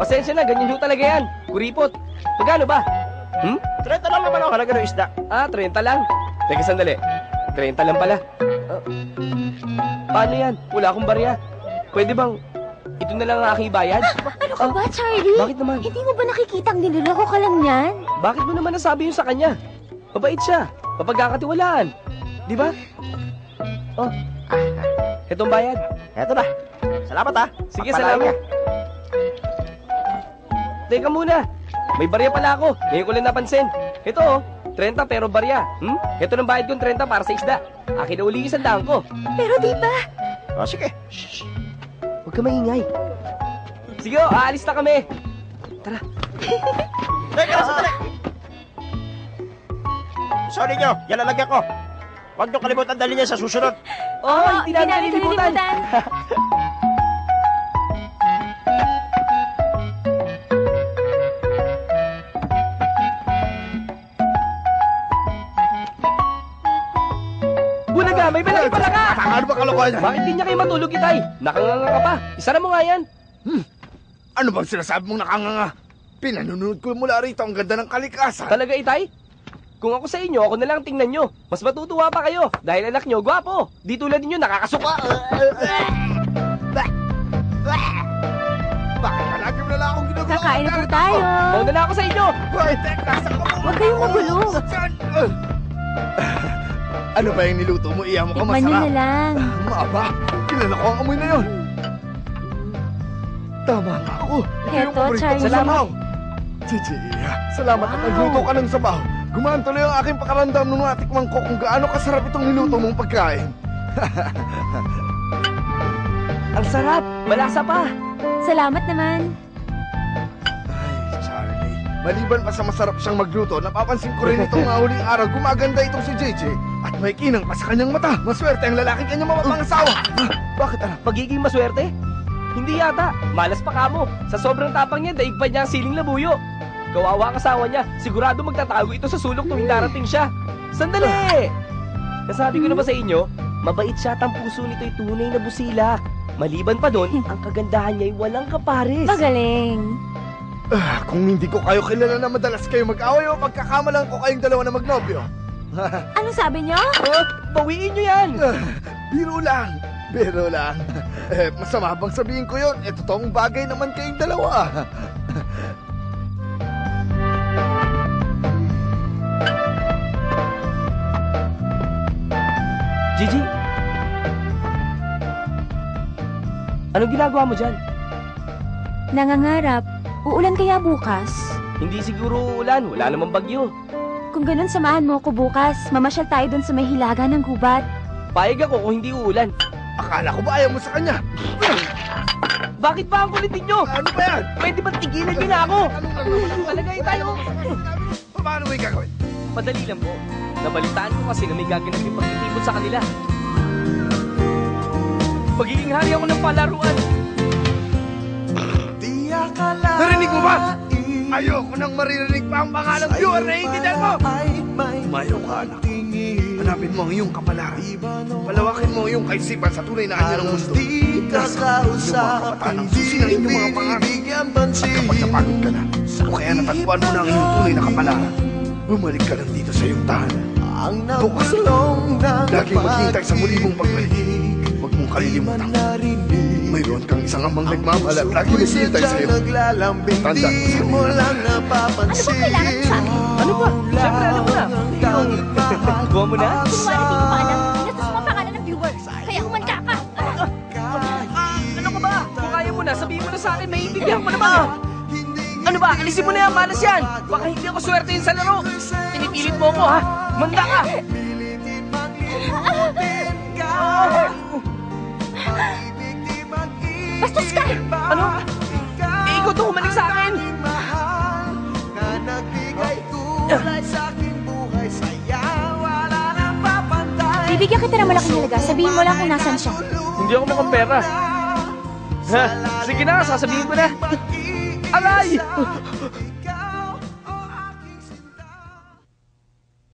Pasensya na, ganyan yung talaga yan. Kuripot. Magkano ba? 30 lang naman ang halaga ng isda. 30 lang. Teka, sandali. 30 lang pala. Paano yan? Wala akong barya. Pwede bang ito na lang ang aking bayad? Ano ka ba, Charlie? Bakit naman? Hindi mo ba nakikitang niloloko ka lang yan? Bakit mo naman nasabi yun sa kanya? Mabait siya. Mapagkakatiwalaan. Di ba? Itong bayad. Eto na. Salamat ha. Sige, Pagpalain salamat. Teka muna. May barya pala ako. Ngayon ko lang napansin. Ito 30 pero barya. Ito ng bayad kong 30 para sa isda. Akin na uli yung sandaan ko. Pero di ba? Sige. Huwag ka maingay. Sige, aalis na kami. Tara. Teka, sandali. Sorry nyo, yan lalagyan ko. Huwag nyo kalimutan dali niya sa susunod. Hindi namin nililimutan. Bulaga, may balaki pala ka! Ano ba kalokohan niya? Bakit di niya kayo matulog, Itay? Nakanganga ka pa. Isara mo nga yan. Ano bang sinasabi mong nakanganga? Pinanunod ko mula rito ang ganda ng kalikasan. Talaga, Itay? Kung ako sa inyo, ako na lang tingnan nyo. Mas matutuwa pa kayo dahil anak nyo, gwapo. Di tulad ninyo, nakakasuka. Bakit palagi mo na lang akong ginagawa? Kakain na po tayo. Mauna na ako sa inyo. Hoy, teka, saan ka mo? Huwag kayong magulo. Saan? Ano ba yung niluto mo? Iya mo ka Tikman nyo masarap. na lang. Maaba, kilala ko ang amoy na yon. Tama nga ako. Ito yung Heto, paborito Charlie. kong sabaw. Chichi, salamat at nagluto ka ng sabaw. Gumaan tuloy ang aking pakaramdam nung natikman ko kung gaano kasarap itong niluto mong pagkain. Ang sarap. Malasa pa. Salamat naman. Ay, Charlie. Maliban pa sa masarap siyang magluto, napapansin ko rin itong mga huling araw gumaganda itong si JJ. At may kinang pa sa kanyang mata. Maswerte ang lalaking kanyang mapapangasawa. Bakit anak? Pagiging maswerte? Hindi yata. Malas pa kamo. Sa sobrang tapang niya, daig pa niya ang siling labuyo. Kawawa ang asawa niya. Sigurado magtatago ito sa sulok tuwing darating siya. Sandali! Nasabi ko na ba sa inyo, mabait siya at ang puso nito'y tunay na busilak. Maliban pa doon, ang kagandahan niya'y walang kapares. Magaling. Kung hindi ko kayo kilala na madalas kayo mag-away o pagkakamalang ko kayong dalawa na magnobyo. Anong sabi nyo? Bawiin niyo yan! Biro lang. Biro lang. Masama bang sabihin ko yun? Totoong bagay naman kayong dalawa. Gigi! Anong ginagawa mo dyan? Nangangarap. Uulan kaya bukas? Hindi siguro ulan, wala namang bagyo. Kung ganun, samahan mo ako bukas. Mamasyal tayo dun sa may hilaga ng gubat. Payag ako kung hindi uulan. Akala ko ba ayaw mo sa kanya? Bakit ba ang kulit ninyo? Ano ba yan? Pwede ba tigilan niyo na ako? Anong lang naman? Palagay tayo. Paano mo gagawin? Madali lang po. Nabalitaan ko kasi na may gaganap yung pagtitipon sa kanila. Magiging hari ako ng palaruan. Narinig mo ba? Ayoko nang maririnig pa ang pangalan ko. Naiintindihan mo? Umayaw ka, anak. Hanapin mo ang iyong kapalaran. Palawakin mo ang iyong kaisipan sa tunay na anyo ng mundo. Nasa yung mga kabataan ang susi ng inyong mga pangarap. Kapag napagod ka na, o kaya natagpuan mo na ang iyong tunay na kapalaran, bumalik ka lang dito sa iyong tahanan. Bukas, laging maghintay sa muli mong pagbalik. Huwag mong kalilimutan. Mayroon kang isang amang nagmamahal at lagi naghihintay sa iyo. Tandaan mo sa Ano ba kailangan mo sa akin? Ano ba? Siyempre, alam mo na. Kuha mo na? Kunwari di mo pa alam. Ito sa mga pangalan ng viewers. Kaya humanda ka. Ano ka ba? Kung kaya mo na, sabihin mo na sa akin, maiintindihan ko naman. Ano ba? Alisin mo na yan, malas yan. Baka hindi ako swerte yun sa laro. Pinipilit mo ko, ha? Manda ka! Bastos ka! Ano? Ikaw to humalik sa akin! Bibigyan kita ng malaking halaga. Sabihin mo lang kung nasan siya. Hindi ako mukhang pera. Ha? Sige na, sasabihin ko na. Aray!